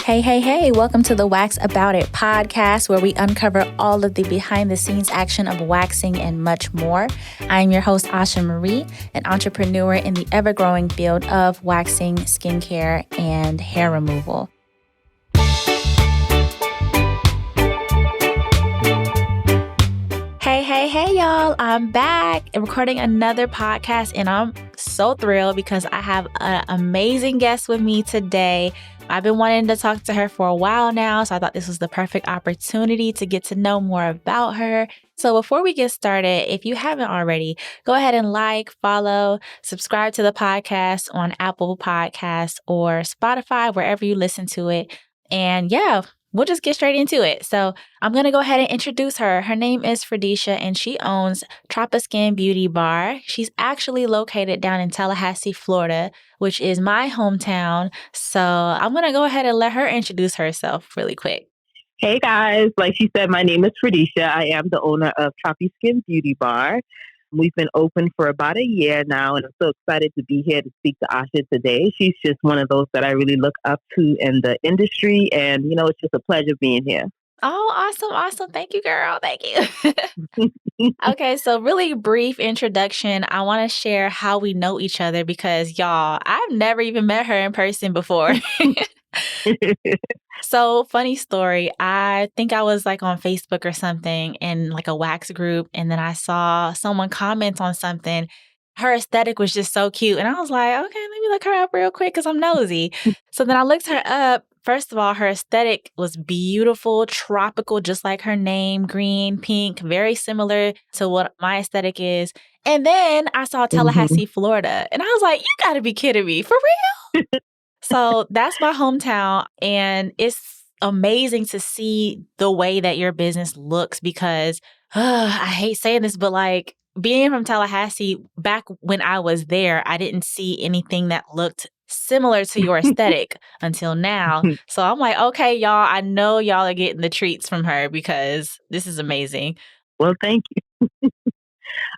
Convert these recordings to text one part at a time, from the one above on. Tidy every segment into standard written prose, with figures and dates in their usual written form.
Hey, welcome to the Wax About It podcast, where we uncover all of the behind the scenes action of waxing and much more. I'm your host, Ausha Marie, an entrepreneur in the ever growing field of waxing, skincare, and hair removal. Hey, y'all. I'm back and recording another podcast, and I'm so thrilled because I have an amazing guest with me today. I've been wanting to talk to her for a while now, so I thought this was the perfect opportunity to get to know more about her. So before we get started, if you haven't already, go ahead and like, follow, subscribe to the podcast on Apple Podcasts or Spotify, wherever you listen to it. And yeah, we'll just get straight into it. So I'm going to go ahead and introduce her. Her name is Frideshia, and she owns TropiSkyn Beauty Bar. She's actually located down in Tallahassee, Florida, which is my hometown. So I'm going to go ahead and let her introduce herself really quick. Hey guys, like she said, my name is Frideshia. I am the owner of TropiSkyn Beauty Bar. We've been open for about a year now, and I'm so excited to be here to speak to Ausha today. She's just one of those that I really look up to in the industry, and it's just a pleasure being here. Oh, awesome. Thank you, girl. Thank you. Okay, so really brief introduction. I want to share how we know each other because, y'all, I've never even met her in person before. So funny story. I think I was like on Facebook or something in like a wax group. And then I saw someone comment on something. Her aesthetic was just so cute. And I was like, okay, let me look her up real quick because I'm nosy. So then I looked her up. First of all, her aesthetic was beautiful, tropical, just like her name, green, pink, very similar to what my aesthetic is. And then I saw Tallahassee, Florida. And I was like, you got to be kidding me. For real? So that's my hometown, and it's amazing to see the way that your business looks because I hate saying this, but like being from Tallahassee, back when I was there, I didn't see anything that looked similar to your aesthetic until now. So I'm like, okay, y'all, I know y'all are getting the treats from her because this is amazing. Well, thank you.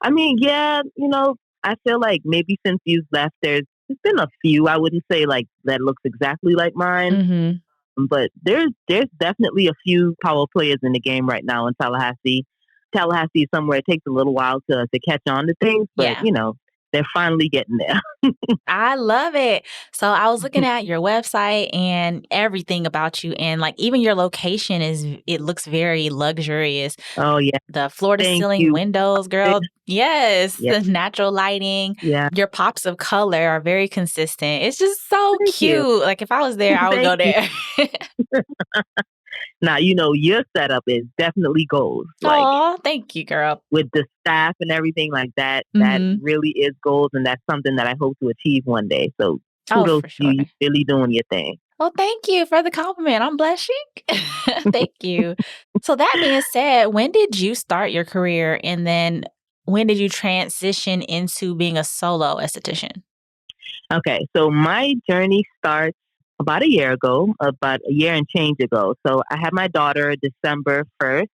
I mean, yeah, I feel like maybe since you've left, there's been a few. I wouldn't say like that looks exactly like mine, but there's definitely a few power players in the game right now in Tallahassee. Tallahassee is somewhere it takes a little while to catch on to things, but they're finally getting there. I love it. So I was looking at your website and everything about you, and like even your location it looks very luxurious. Oh yeah. The floor to ceiling windows, girl. Yes. The natural lighting. Yeah. Your pops of color are very consistent. It's just so cute. Like if I was there, I would go there. Now, your setup is definitely gold. Oh, thank you, girl. With the staff and everything like that, that really is gold. And that's something that I hope to achieve one day. So kudos to you. You're really doing your thing. Well, thank you for the compliment. I'm blushing. Thank you. So that being said, when did you start your career? And then when did you transition into being a solo esthetician? Okay. So my journey starts about a year and change ago. So I had my daughter December 1st,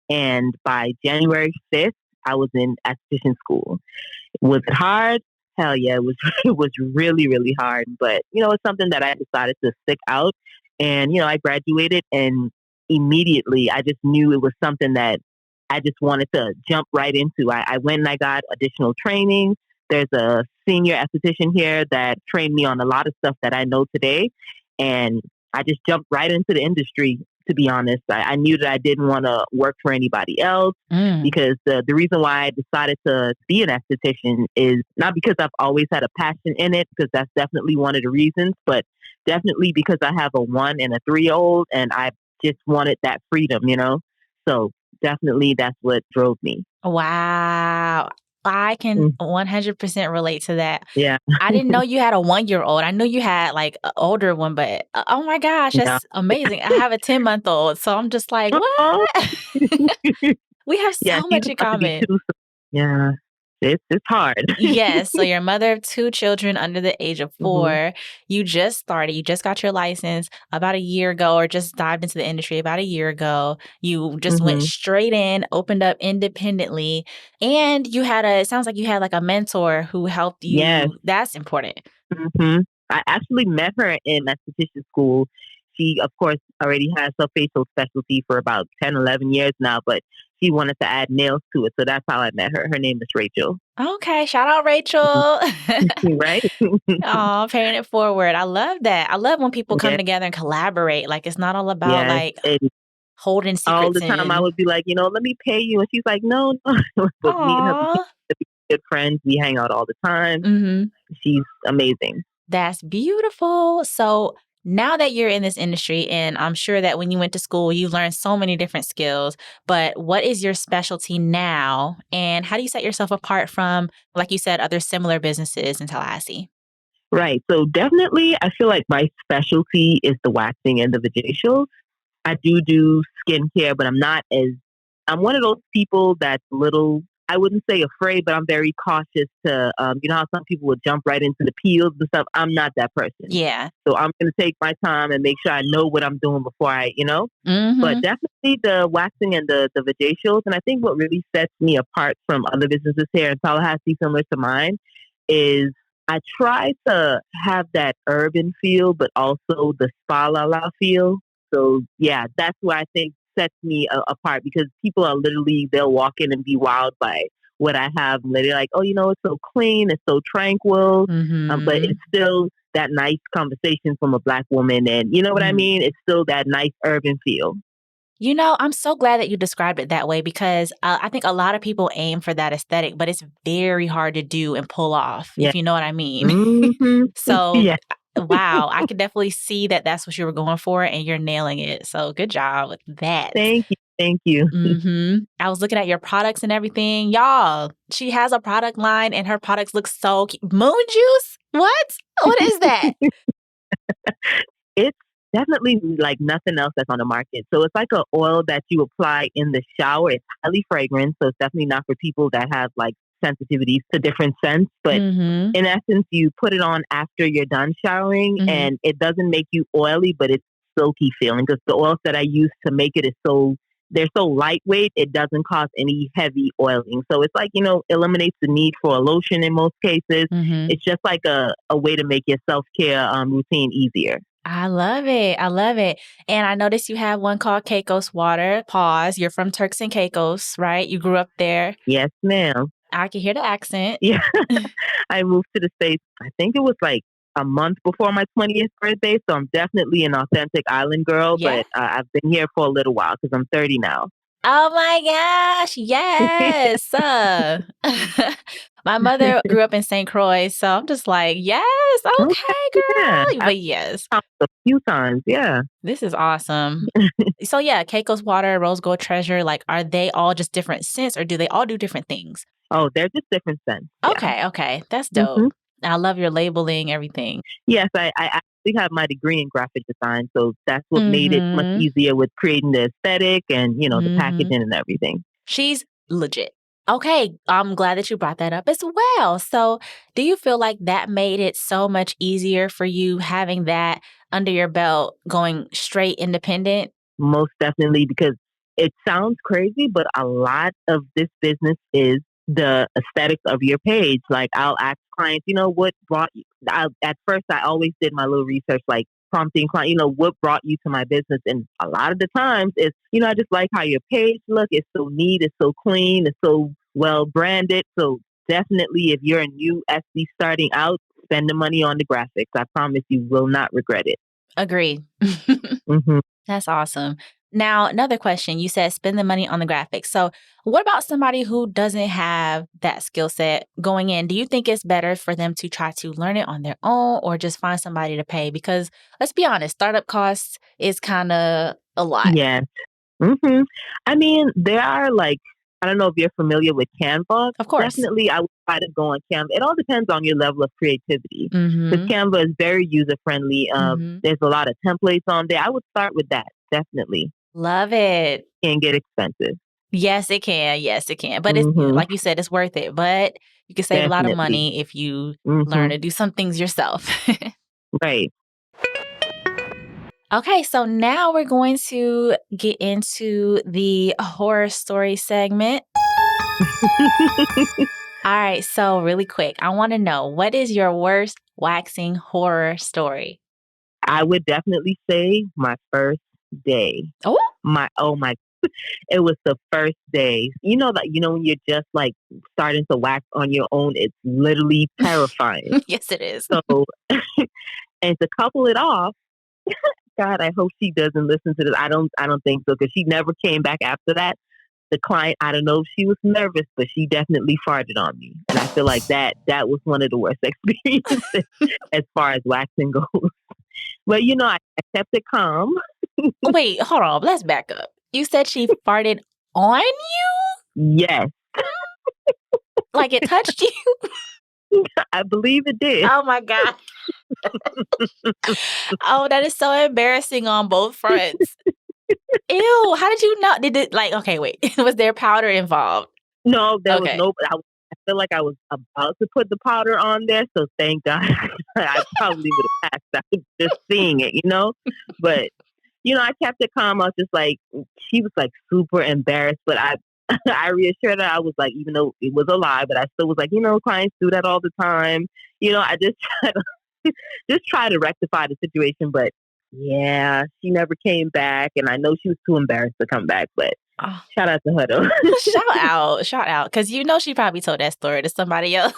and by January 5th, I was in esthetician school. Was it hard? Hell yeah, it was really, really hard. But, it's something that I decided to stick out. And, I graduated, and immediately I just knew it was something that I just wanted to jump right into. I went and I got additional training. There's a senior esthetician here that trained me on a lot of stuff that I know today. And I just jumped right into the industry, to be honest. I knew that I didn't want to work for anybody else because the reason why I decided to be an esthetician is not because I've always had a passion in it, because that's definitely one of the reasons, but definitely because I have a 1 and a 3-year-old and I just wanted that freedom, So definitely that's what drove me. Wow. I can 100% relate to that. Yeah. I didn't know you had a 1-year-old. I knew you had like an older one, but oh my gosh, that's amazing. I have a 10-month-old. So I'm just like, what? We have so much in common. Yeah. It's hard. Yes. So you're a mother of 2 children under the age of 4. You just got your license about a year ago, or just dived into the industry about a year ago. You just went straight in, opened up independently. And it sounds like you had like a mentor who helped you. Yes. That's important. I actually met her in esthetician school. she, of course, already has her facial specialty for about 10, 11 years now, but she wanted to add nails to it. So that's how I met her. Her name is Rachel. Okay, shout out Rachel. Right? Oh, paying it forward. I love that. I love when people come Yeah. together and collaborate. Like it's not all about Yes. like And holding all secrets the time I in. would be like, let me pay you. And she's like, no, no. But me and her became Aw. good friends. We hang out all the time. Mm-hmm. She's amazing. That's beautiful. So now that you're in this industry, and I'm sure that when you went to school, you learned so many different skills, but what is your specialty now? And how do you set yourself apart from, like you said, other similar businesses in Tallahassee? Right. So definitely, I feel like my specialty is the waxing and the vajacials. I do skincare, but I'm one of those people that's little, I wouldn't say afraid, but I'm very cautious to, how some people would jump right into the peels and stuff. I'm not that person. Yeah. So I'm going to take my time and make sure I know what I'm doing before but Mm-hmm. definitely the waxing and the vajacials. And I think what really sets me apart from other businesses here in Tallahassee, similar to mine, is I try to have that urban feel, but also the spa la la feel. So yeah, that's what I think sets me apart because people are literally, they'll walk in and be wowed by what I have. And they're like, oh, it's so clean, it's so tranquil, but Mm-hmm. it's still that nice conversation from a Black woman. And you know what I Mm-hmm. mean? It's still that nice urban feel. I'm so glad that you described it that way because I think a lot of people aim for that aesthetic, but it's very hard to do and pull off, Yeah. if you know what I mean. Mm-hmm. So, Yeah. wow, I could definitely see that that's what you were going for and you're nailing it. So, good job with that. Thank you. Thank you. I was looking at your products and everything. Y'all, she has a product line and her products look so cute. Moon juice? What? What is that? It's definitely like nothing else that's on the market. So it's like an oil that you apply in the shower. It's highly fragrant, so it's definitely not for people that have like sensitivities to different scents. But Mm-hmm. in essence, you put it on after you're done showering, Mm-hmm. and it doesn't make you oily, but it's silky feeling because the oils that I use to make it is they're so lightweight, it doesn't cause any heavy oiling. So it's like, eliminates the need for a lotion in most cases. Mm-hmm. It's just like a way to make your self-care routine easier. I love it. I love it. And I noticed you have one called Caicos Water. Pause. You're from Turks and Caicos, right? You grew up there. Yes, ma'am. I can hear the accent. Yeah. I moved to the States, I think it was like a month before my 20th birthday. So I'm definitely an authentic island girl, Yeah. but I've been here for a little while because I'm 30 now. Oh my gosh. Yes. My mother grew up in St. Croix. So I'm just like, yes. Okay, Okay, yeah. girl. I've But yes, talked a few times. Yeah. this is awesome. So yeah, Caicos Water, Rose Gold Treasure, like, are they all just different scents or do they all do different things? Oh, they're just different scents. Yeah. Okay. That's Hmm. dope. I love your labeling, everything. Yes, I actually have my degree in graphic design. So that's what made it much Mm-hmm. easier with creating the aesthetic and, the Mm-hmm. packaging and everything. She's legit. Okay, I'm glad that you brought that up as well. So, do you feel like that made it so much easier for you having that under your belt, going straight independent? Most definitely, because it sounds crazy, but a lot of this business is the aesthetics of your page. Like I'll ask clients, what brought you? At first, I always did my little research, like prompting client, what brought you to my business? And a lot of the times, it's I just like how your page look. It's so neat. It's so clean. It's so well branded. So definitely, if you're a new SD starting out, spend the money on the graphics. I promise you will not regret it. Agree. Hmm. That's awesome. Now, another question. You said spend the money on the graphics. So, what about somebody who doesn't have that skill set going in? Do you think it's better for them to try to learn it on their own or just find somebody to pay? Because let's be honest, startup costs is kind of a lot. Yes. Hmm. I mean, there are like, I don't know if you're familiar with Canva. Of course. Definitely, I would try to go on Canva. It all depends on your level of creativity because Mm-hmm. Canva is very user friendly. Mm-hmm. There's a lot of templates on there. I would start with that. Definitely. Love it. Can get expensive. Yes, it can. Yes, it can. But it's Hmm. like you said, it's worth it. But you can save a lot of Definitely. money if you learn Hmm. to do some things yourself. Right. Okay, so now we're going to get into the horror story segment. All right, so really quick, I want to know what is your worst waxing horror story? I would definitely say my first day. Oh, My it was the first day. You know that when you're just like starting to wax on your own, it's literally terrifying. yes, it is. So and to couple it off, God, I hope she doesn't listen to this. I don't think so because she never came back after that. The client, I don't know if she was nervous, but she definitely farted on me, and I feel like that was one of the worst experiences as far as waxing goes. But I kept it calm. Wait, hold on. Let's back up. You said she farted on you? Yes, Like it touched you? I believe it did. Oh my God. Oh, that is so embarrassing on both fronts. Ew, how did you know? Did it okay, wait. Was there powder involved? No, there was Okay. no. I feel like I was about to put the powder on there, so thank God. I probably would have passed out just seeing it, But I kept it calm. I was just like, she was like super embarrassed, but I I reassured her. I was like, even though it was a lie, but I still was like, clients do that all the time. I just try to try to rectify the situation, but yeah, she never came back, and I know she was too embarrassed to come back, but. Oh. Shout out to her though. Shout out. Because she probably told that story to somebody else.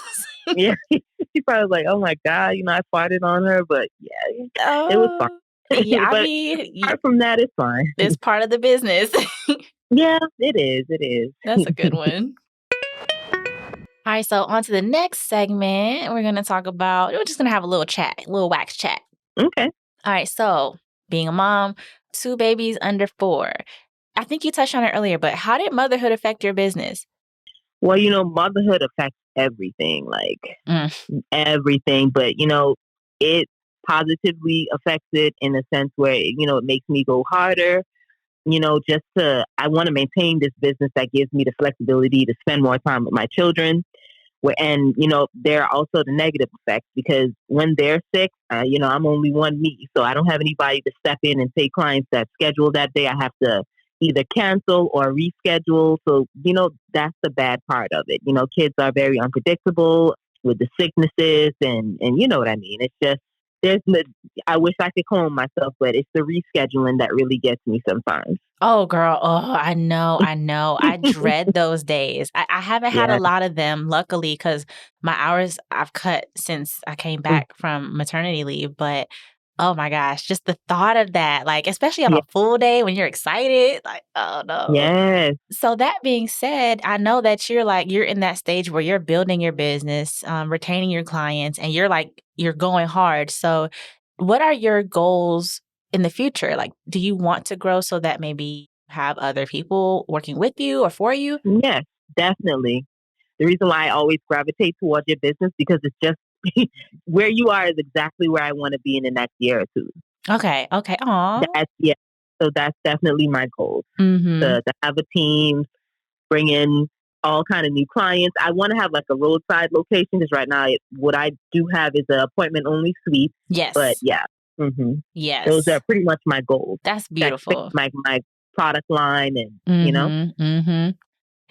Yeah. She probably was like, oh my God, I farted on her, but yeah, it was fine. Yeah, I but mean, apart from that, it's fine. It's part of the business. Yeah, it is. It is. That's a good one. All right, so on to the next segment. We're just going to have a little chat, a little wax chat. Okay. All right, so being a mom, 2 babies under 4. I think you touched on it earlier, but how did motherhood affect your business? Well, motherhood affects everything, like everything, but it positively affects it in a sense where, it makes me go harder, I want to maintain this business that gives me the flexibility to spend more time with my children. And, there are also the negative effects because when they're sick, I'm only one me. So I don't have anybody to step in and take clients that schedule that day. I have to either cancel or reschedule. So, that's the bad part of it. Kids are very unpredictable with the sicknesses and you know what I mean? It's just, I wish I could clone myself, but it's the rescheduling that really gets me sometimes. Oh, girl. Oh, I know. I dread those days. I haven't had a lot of them, luckily, because my hours I've cut since I came back from maternity leave. But oh my gosh, just the thought of that, like, especially on a full day when you're excited, like, oh no. Yes. So that being said, I know that you're in that stage where you're building your business, retaining your clients, and you're going hard. So what are your goals in the future? Like, do you want to grow so that maybe have other people working with you or for you? Yes, definitely. The reason why I always gravitate towards your business because it's just where you are is exactly where I want to be in the next year or two. Okay. Aw. So that's definitely my goal to have a team, bring in all kind of new clients. I want to have like a roadside location because right now what I do have is an appointment only suite. Yes. But yeah. Yes. Those are pretty much my goals. That's beautiful. That fits my product line and,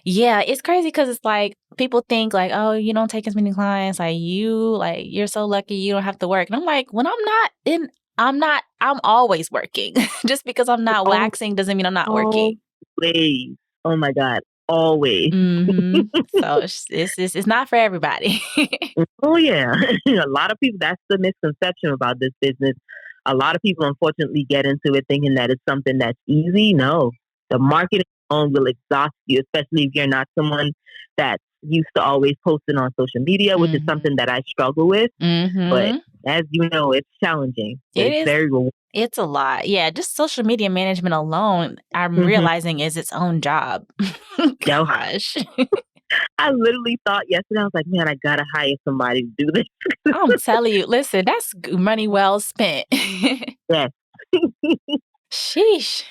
Yeah, it's crazy because it's like people think like, oh, you don't take as many clients. You're so lucky you don't have to work. And I'm like, when I'm always working. Just because I'm not waxing doesn't mean I'm not working. Always. Oh my God. Always. So it's not for everybody. Oh yeah. A lot of people, that's the misconception about this business. A lot of people unfortunately get into it thinking that it's something that's easy. No, the marketing alone will exhaust you, especially if you're not someone that's used to always posting on social media, which is something that I struggle with. But as you know, it's challenging. It's very rewarding. It's a lot. Yeah, just social media management alone, I'm realizing is its own job. Gosh. I literally thought yesterday, I was like, man, I got to hire somebody to do this. I'm telling you, listen, that's money well spent. Yes. Sheesh.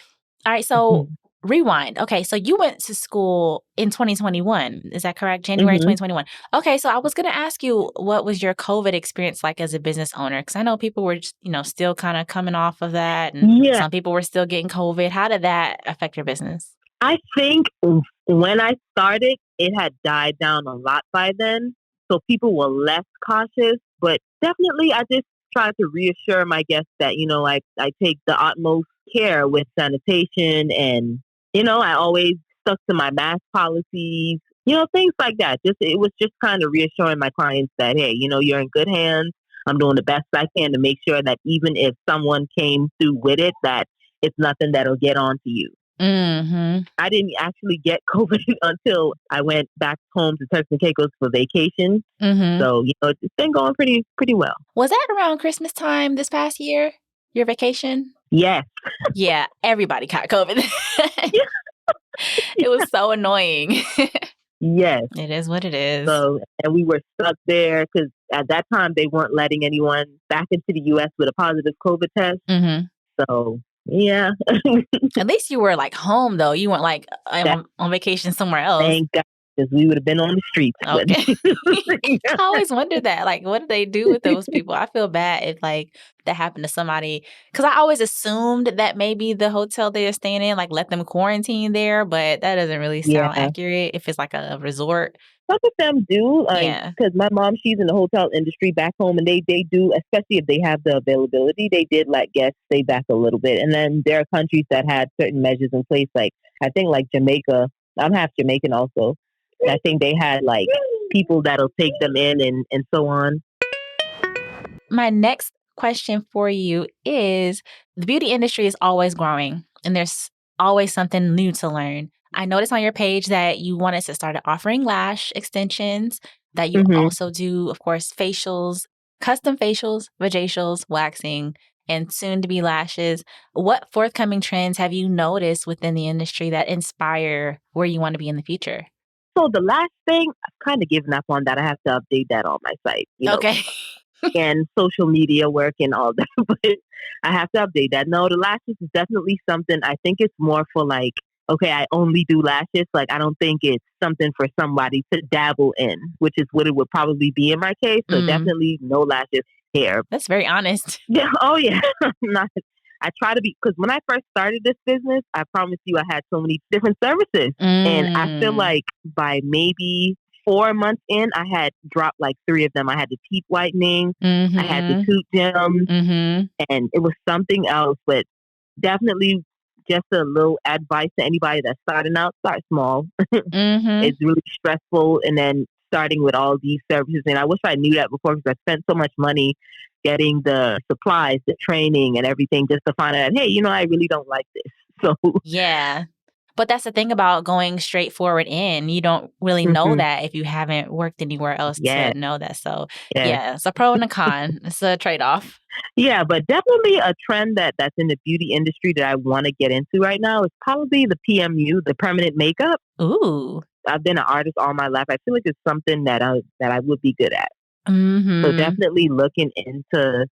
All right, so rewind. Okay, so you went to school in 2021. Is that correct? January 2021. Okay, so I was going to ask you, what was your COVID experience like as a business owner? Because I know people were just, still kind of coming off of that. And some people were still getting COVID. How did that affect your business? I think when I started, it had died down a lot by then. So people were less cautious. But definitely, I just try to reassure my guests that, I take the utmost care with sanitation and, I always stuck to my mask policies, things like that. It was just kind of reassuring my clients that, hey, you're in good hands. I'm doing the best I can to make sure that even if someone came through with it, that it's nothing that'll get onto you. Mm-hmm. I didn't actually get COVID until I went back home to Turks and Caicos for vacation. Mm-hmm. So, it's been going pretty well. Was that around Christmas time this past year, your vacation? Yes. Yeah, everybody caught COVID. It was so annoying. Yes. It is what it is. So, and we were stuck there because at that time they weren't letting anyone back into the U.S. with a positive COVID test. Mm-hmm. So, yeah. At least you were like home though. You weren't like on vacation somewhere else. Thank God, because we would have been on the streets. Okay. I always wonder that. Like, what do they do with those people? I feel bad if like that happened to somebody. Because I always assumed that maybe the hotel they are staying in, like let them quarantine there, but that doesn't really sound accurate if it's like a resort. Some of them do, because my mom, she's in the hotel industry back home, and they do, especially if they have the availability, they did let guests stay back a little bit. And then there are countries that had certain measures in place, like I think like Jamaica. I'm half Jamaican also. I think they had like people that'll take them in and so on. My next question for you is, the beauty industry is always growing and there's always something new to learn. I noticed on your page that you wanted to start offering lash extensions, that you also do, of course, facials, custom facials, vajacials, waxing, and soon to be lashes. What forthcoming trends have you noticed within the industry that inspire where you want to be in the future? So the last thing, I've kind of given up on that. I have to update that on my site, Okay. and social media work and all that. But I have to update that. No, the lashes is definitely something. I think it's more for like, okay, I only do lashes. Like, I don't think it's something for somebody to dabble in, which is what it would probably be in my case. So definitely no lashes, hair. That's very honest. Yeah. Oh, yeah. I try to be, because when I first started this business, I promise you I had so many different services. And I feel like by maybe 4 months in, I had dropped like 3 of them. I had the teeth whitening, I had the tooth gems, and it was something else. But definitely just a little advice to anybody that's starting out, start small. It's really stressful. And then starting with all these services. And I wish I knew that before, because I spent so much money getting the supplies, the training and everything just to find out, hey, I really don't like this. So yeah. But that's the thing about going straight forward in. You don't really know that if you haven't worked anywhere else to know that. So it's a pro and a con. It's a trade-off. Yeah, but definitely a trend that's in the beauty industry that I want to get into right now is probably the PMU, the permanent makeup. Ooh. I've been an artist all my life. I feel like it's something that I would be good at. So definitely looking into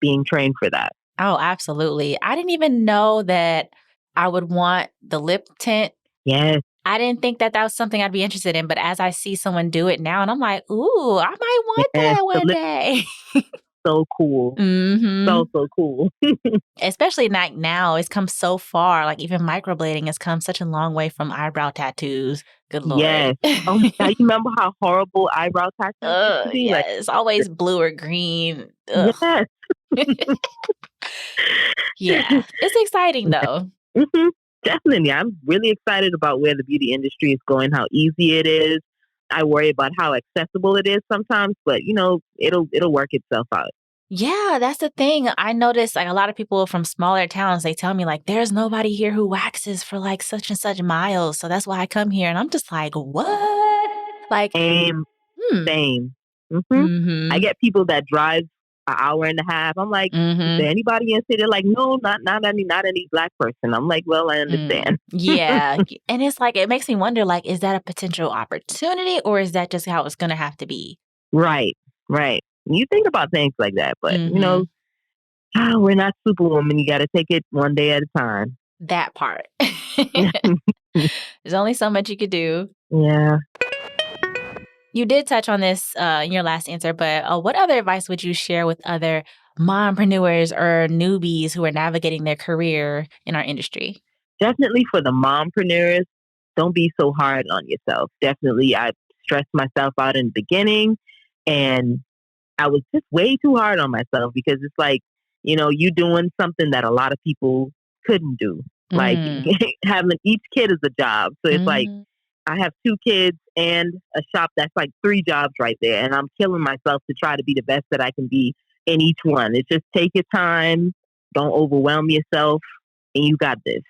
being trained for that. Oh, absolutely. I didn't even know that I would want the lip tint. Yes. I didn't think that was something I'd be interested in, but as I see someone do it now, and I'm like, ooh, I might want that one day. So cool. So cool. Especially like now, it's come so far. Like even microblading has come such a long way from eyebrow tattoos. Good Lord. Yes. Oh my God, you remember how horrible eyebrow tattoos used to be? Yes, it's always blue or green. Ugh. Yes. Yeah, it's exciting though. Definitely. I'm really excited about where the beauty industry is going, how easy it is. I worry about how accessible it is sometimes, but it'll work itself out. Yeah, that's the thing. I noticed like a lot of people from smaller towns, they tell me like, there's nobody here who waxes for like such and such miles. So that's why I come here. And I'm just like, what? Like, Same. I get people that drive an hour and a half. I'm like, is there anybody in city? They're like, no, not any Black person. I'm like, well, I understand. Yeah. And it's like, it makes me wonder, like, is that a potential opportunity or is that just how it's going to have to be? Right. You think about things like that, but we're not Superwoman. You got to take it one day at a time. That part. There's only so much you could do. Yeah. You did touch on this in your last answer, but what other advice would you share with other mompreneurs or newbies who are navigating their career in our industry? Definitely for the mompreneurs, don't be so hard on yourself. Definitely, I stressed myself out in the beginning, and I was just way too hard on myself because it's like, you doing something that a lot of people couldn't do. Like Mm. having each kid is a job. So it's like Mhm. I have 2 kids and a shop that's like 3 jobs right there. And I'm killing myself to try to be the best that I can be in each one. It's just take your time. Don't overwhelm yourself. And you got this.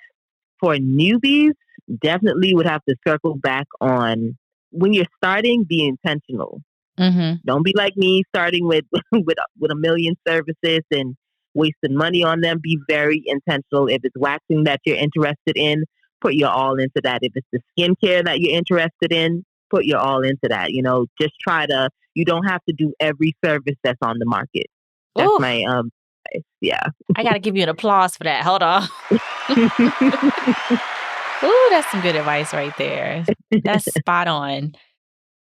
For newbies, definitely would have to circle back on when you're starting, be intentional. Mhm. Don't be like me starting with with a million services and wasting money on them. Be very intentional. If it's waxing that you're interested in, put your all into that. If it's the skincare that you're interested in, put your all into that. Just try to. You don't have to do every service that's on the market. That's Ooh, my advice. Yeah. I gotta give you an applause for that. Hold on. Ooh, that's some good advice right there. That's spot on.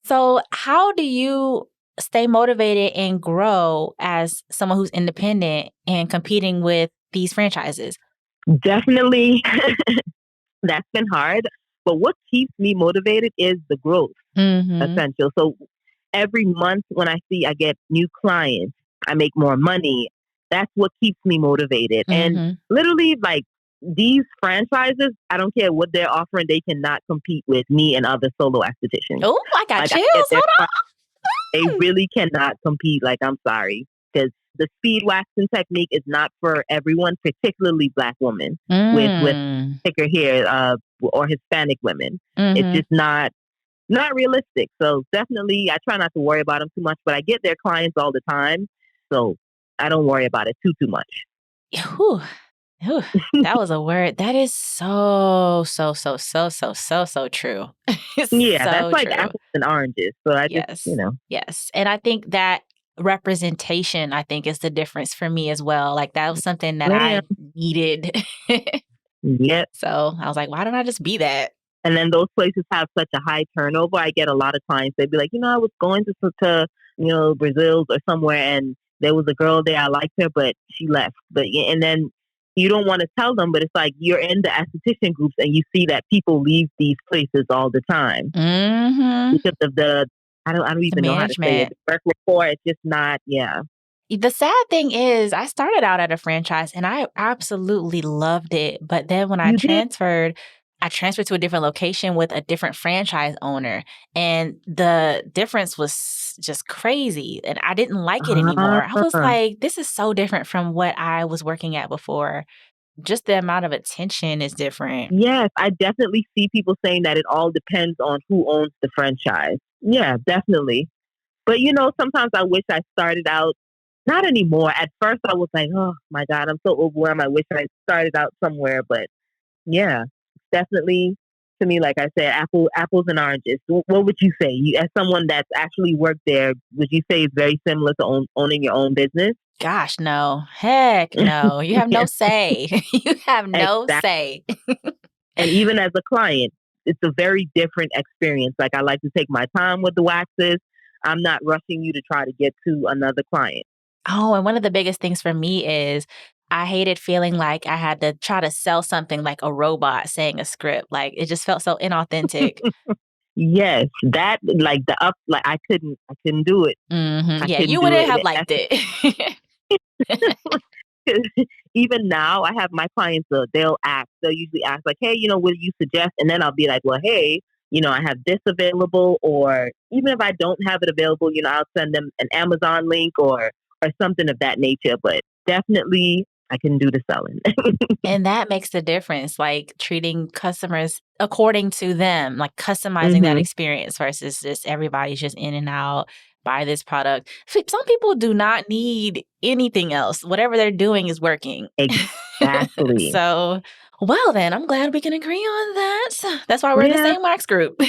So, how do you stay motivated and grow as someone who's independent and competing with these franchises? Definitely, that's been hard. But what keeps me motivated is the growth Mhm. essential. So every month when I see I get new clients, I make more money. That's what keeps me motivated. And Mhm. literally, like these franchises, I don't care what they're offering, they cannot compete with me and other solo estheticians. Oh, I got Like I chills. get their, Hold they on. really cannot compete. Like I'm sorry, because the speed waxing technique is not for everyone, particularly Black women with Mm. thicker hair or Hispanic women. It's Mhm. just not realistic. So definitely, I try not to worry about them too much, but I get their clients all the time, so I don't worry about it too much. Whew. Whew. That was a word. That is so, so, so, so, so, so, so true. It's Yeah, that's so like true. apples and oranges. So I just, Yes. Yes. And I think that representation, I think, is the difference for me as well. Like that was something that man, I needed. yeah. So I was like, why don't I just be that? And then those places have such a high turnover. I get a lot of clients. They'd be like, I was going to Brazil's or somewhere, and there was a girl there. I liked her, but she left. And then you don't want to tell them, but it's like you're in the esthetician groups, and you see that people leave these places all the time Mhm. because of the I don't The even know how to say it. management. The work rapport, it's just not. Yeah. The sad thing is I started out at a franchise and I absolutely loved it, but then when You did. I transferred to a different location with a different franchise owner, and the difference was just crazy, and I didn't like it anymore. I was Ah, like, "This is so different from what I was working at before." Just the amount of attention is different. yes, I definitely see people saying that it all depends on who owns the franchise. Yeah, definitely. But sometimes I wish I started out. Not anymore. At first, I was like, "Oh my God, I'm so overwhelmed. I wish I started out somewhere." But yeah, definitely to me, like I said, apples and oranges. What would you say? As someone that's actually worked there, would you say it's very similar to owning your own business? Gosh, no. Heck no. You have Yeah, no say. You have no exactly. say. And even as a client, it's a very different experience. Like I like to take my time with the waxes. I'm not rushing you to try to get to another client. Oh, and one of the biggest things for me is I hated feeling like I had to try to sell something like a robot saying a script. Like it just felt so inauthentic. Yes, that like the up like I couldn't do it. Mhm. I Yeah, couldn't you do wouldn't it. have liked it. Even now, I have my clients. They'll ask. They'll usually ask like, "Hey, what do you suggest?" And then I'll be like, "Well, hey, I have this available." Or even if I don't have it available, I'll send them an Amazon link or something of that nature. But definitely, I can do the selling. And that makes the difference, like treating customers according to them, like customizing that hmm experience versus just everybody's just in and out, buy this product. Some people do not need anything else. Whatever they're doing is working. Exactly. So, well, then I'm glad we can agree on that. That's why we're in the Yeah. same wax group.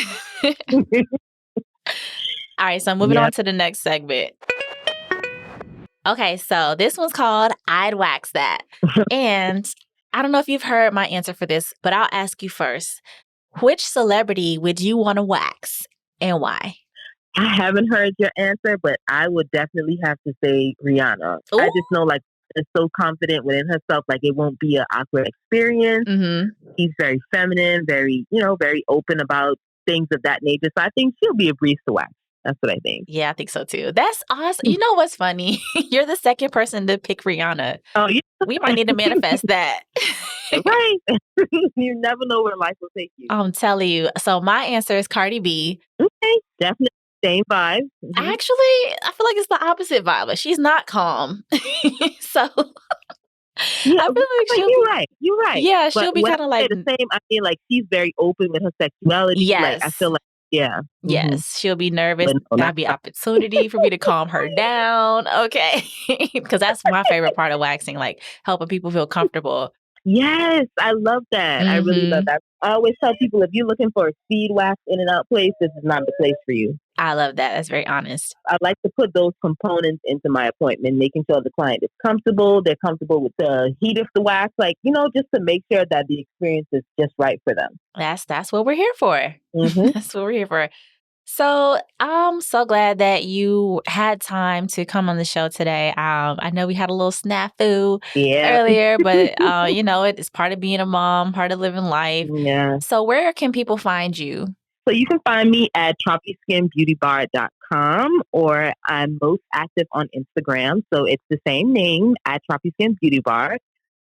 All right, so moving Yeah. on to the next segment. Okay, so this one's called I'd Wax That. And I don't know if you've heard my answer for this, but I'll ask you first. Which celebrity would you want to wax and why? I haven't heard your answer, but I would definitely have to say Rihanna. I Oh, just know like is so confident within herself, like it won't be an awkward experience. mm-hmm. She's very feminine, very, very open about things of that nature. So I think she'll be a breeze to wax. That's what I think. Yeah, I think so too. That's awesome. You know what's funny? You're the second person to pick Rihanna. Oh, yeah. We might need to manifest that. Right. You never know where life will take you. I'm telling you. So my answer is Cardi B. Okay. Definitely same vibe. Actually, I feel like it's the opposite vibe. But she's not calm. So Yeah, I feel like she'll you're be, right. You're right. yeah, But she'll be when kind of I say like, the same, I mean like she's very open with her sexuality. Like I yes, feel like, yeah. yes, she'll be nervous. But no, That'll not be opportunity for me to calm her down. Okay. Because that's my favorite part of waxing, like helping people feel comfortable. Yes, I love that. I really love that. I always tell people if you're looking for a speed wax in and out place, this is not the place for you. I love that. That's very honest. I like to put those components into my appointment, making sure the client is comfortable. They're comfortable with the heat of the wax, like, just to make sure that the experience is just right for them. That's what we're here for. Mm-hmm. That's what we're here for. So I'm so glad that you had time to come on the show today. I know we had a little snafu earlier, but it's part of being a mom, part of living life. Yeah. So where can people find you? So you can find me at TropiSkynBeautyBar.com, or I'm most active on Instagram. So it's the same name, at TropiSkyn Beauty Bar.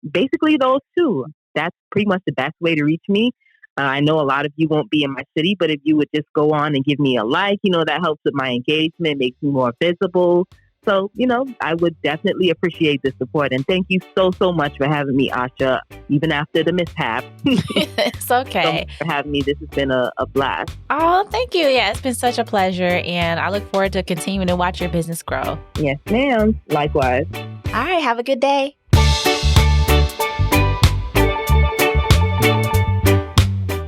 Basically those two. That's pretty much the best way to reach me. I know a lot of you won't be in my city, but if you would just go on and give me a like, that helps with my engagement, makes me more visible. So, I would definitely appreciate the support. And thank you so, so much for having me, Ausha, even after the mishap. It's okay. So much for having me. This has been a blast. Oh, thank you. Yeah, it's been such a pleasure. And I look forward to continuing to watch your business grow. Yes, ma'am. Likewise. All right. Have a good day.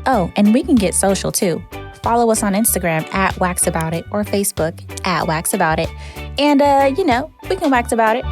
Oh, and we can get social too. Follow us on Instagram at WaxAboutIt or Facebook at WaxAboutIt. And, we can wax about it.